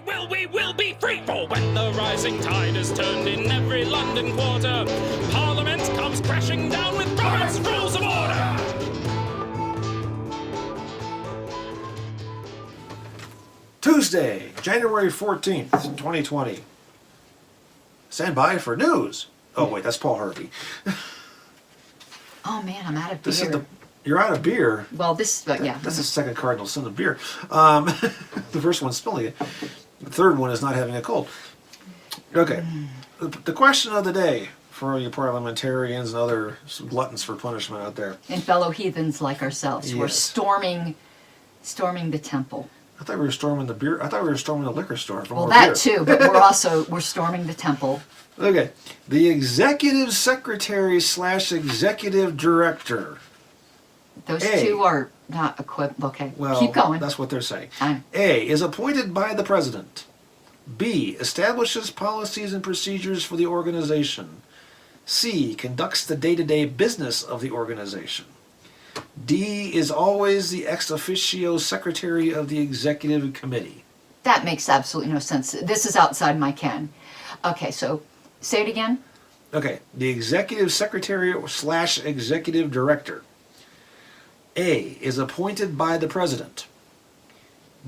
we will be free. For when the rising tide is turned in every London quarter, Parliament comes crashing down with Robert's Rules of Order. Tuesday, January 14th, 2020. Stand by for news. Oh, wait, that's Paul Harvey. Oh, man, I'm out of beer. This is you're out of beer. Well, yeah. That's the second cardinal sin of beer. The first one's spilling it. The third one is not having a cold. Okay. The question of the day for you parliamentarians and other gluttons for punishment out there. And fellow heathens like ourselves. Yes. We're storming the temple. I thought we were storming the beer. I thought we were storming the liquor store. Well, that too, but we're storming the temple. Okay. The executive secretary / executive director. Those two are not equipped. Okay, well, keep going. That's what they're saying. A, is appointed by the president. B, establishes policies and procedures for the organization. C, conducts the day-to-day business of the organization. D, is always the ex officio secretary of the executive committee. That makes absolutely no sense. This is outside my ken. Okay, so say it again. Okay, the executive secretary / executive director. A, is appointed by the president.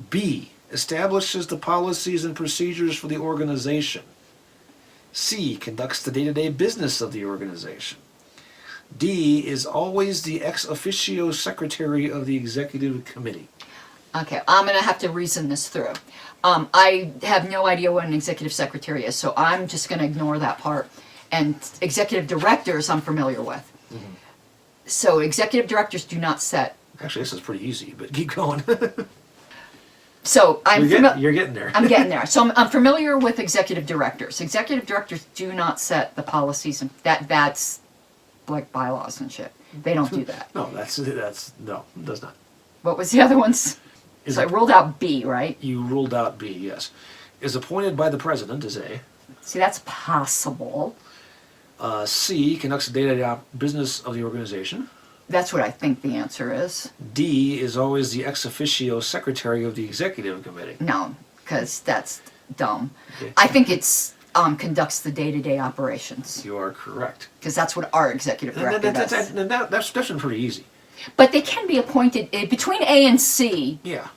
B, establishes the policies and procedures for the organization. C, conducts the day-to-day business of the organization. D, is always the ex officio secretary of the executive committee. Okay, I'm going to have to reason this through. I have no idea what an executive secretary is, so I'm just going to ignore that part. And executive directors I'm familiar with. Mm-hmm. So executive directors do not set. Actually, this is pretty easy, but keep going. So you're getting there. I'm getting there. So I'm familiar with executive directors. Executive directors do not set the policies, and that's like bylaws and shit. They don't do that. No, no, it does not. What was the other ones? So I ruled out B, right? You ruled out B, yes. Is appointed by the president is A. See, that's possible. C, conducts the day-to-day business of the organization. That's what I think the answer is. D, is always the ex officio secretary of the executive committee. No, because that's dumb. Okay. I think it's conducts the day-to-day operations. You are correct. Because that's what our executive director does. That's been pretty easy. But they can be appointed between A and C. Yeah.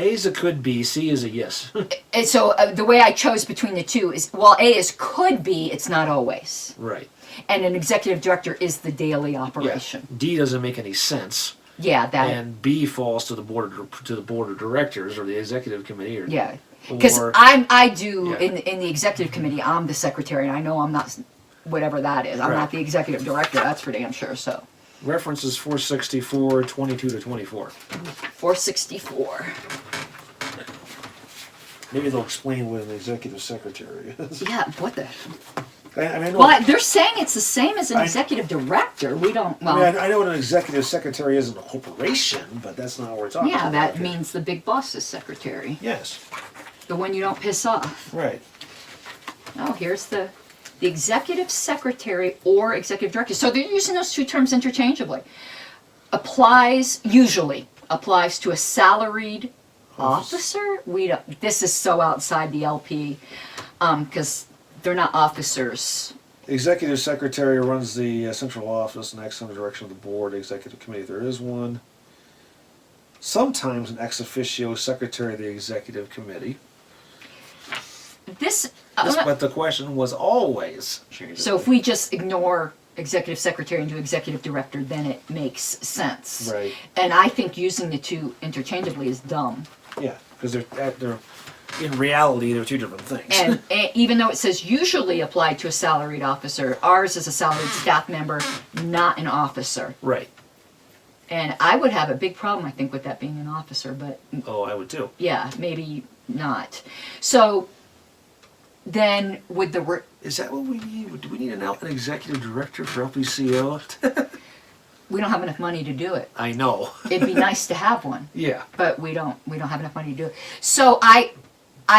A is a could be, C is a yes. And so the way I chose between the two is, while A is could be, it's not always. Right. And an executive director is the daily operation. Yeah. D doesn't make any sense. Yeah, that. And B falls to the board of directors or the executive committee. Yeah, because I do in the executive committee. I'm the secretary, and I know I'm not whatever that is. I'm not the executive director. That's for damn sure. So. References 464, 22 to 24. 464. Maybe they'll explain what an executive secretary is. Yeah, what the? Well, they're saying it's the same as an executive director. We don't. Well, I know what an executive secretary is in a corporation, but that's not what we're talking about. Yeah, that means the big boss's secretary. Yes. The one you don't piss off. Right. Oh, here's the executive secretary or executive director. So they're using those two terms interchangeably. Usually applies to a salaried officer. This is so outside the LP because they're not officers. Executive secretary runs the central office and acts under the direction of the board, executive committee if there is one. Sometimes an ex officio secretary of the executive committee. But the question was always. So if we just ignore executive secretary and do executive director, then it makes sense. Right. And I think using the two interchangeably is dumb. Yeah, because they're in reality they're two different things. And even though it says usually applied to a salaried officer, ours is a salaried staff member, not an officer. Right. And I would have a big problem, I think, with that being an officer, but. Oh, I would too. Yeah, maybe not. So. Then would is that what we need? Do we need an executive director for LPCO? We don't have enough money to do it. I know. It'd be nice to have one. Yeah. But we don't have enough money to do it. So I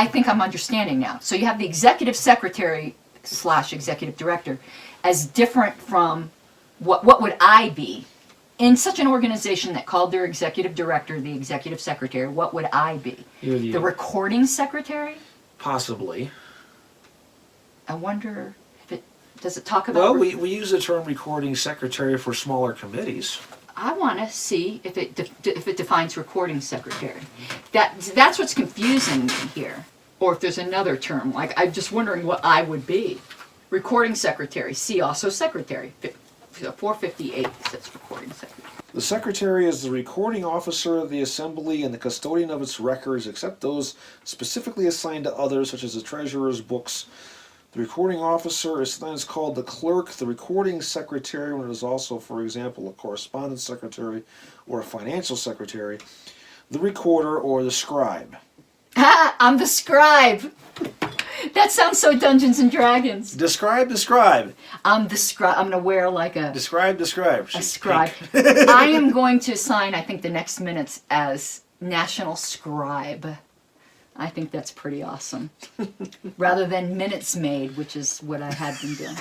think I'm understanding now. So you have the executive secretary / executive director as different from what would I be in such an organization that called their executive director the executive secretary, what would I be? You. The recording secretary? Possibly. I wonder if it, does it talk about... Well, we use the term recording secretary for smaller committees. I want to see if it defines recording secretary. That's what's confusing me here. Or if there's another term, like I'm just wondering what I would be. Recording secretary, see also secretary. 458 says recording secretary. The secretary is the recording officer of the assembly and the custodian of its records, except those specifically assigned to others, such as the treasurer's books. The recording officer is sometimes called the clerk, the recording secretary, when it is also, for example, a correspondence secretary or a financial secretary, the recorder, or the scribe. Ah, I'm the scribe. That sounds so Dungeons and Dragons. Describe. I'm the scribe. I'm going to wear like a... Describe. A scribe. I am going to sign, I think, the next minutes as National Scribe. I think that's pretty awesome. Rather than Minutes Made, which is what I had been doing.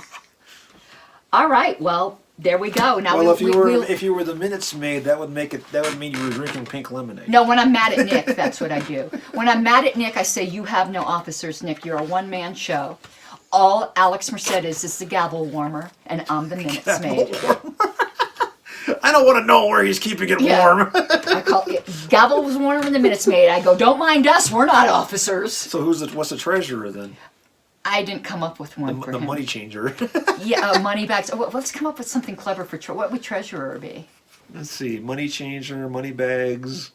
All right, well, there we go. Now well, if you were the Minutes Maid, that would mean you were drinking pink lemonade. No, when I'm mad at Nick, that's what I do. When I'm mad at Nick, I say, you have no officers, Nick. You're a one-man show. All Alex Merced is the gavel warmer, and I'm the Minutes Maid. I don't want to know where he's keeping it warm. I call it gavel was warmer than the Minutes Maid. I go, don't mind us, we're not officers. So what's the treasurer then? I didn't come up with one for the him. money changer. Yeah, money bags. Oh, let's come up with something clever for what would treasurer be? Let's see, money changer, money bags.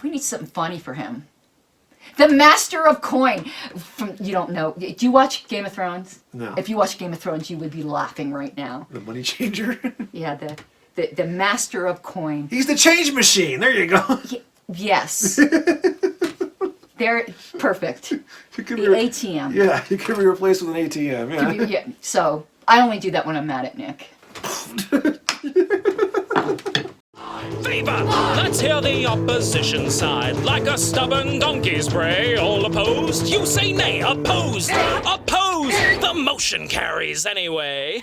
We need something funny for him. The Master of Coin. You don't know. Do you watch Game of Thrones? No. If you watch Game of Thrones, you would be laughing right now. The money changer. Yeah, the Master of Coin. He's the change machine. There you go. Yes. They're perfect. The ATM. Yeah, he could be replaced with an ATM. Yeah. So I only do that when I'm mad at Nick. Viva! Let's hear the opposition side. Like a stubborn donkey's bray. All opposed? You say nay. Opposed! Opposed! The motion carries anyway.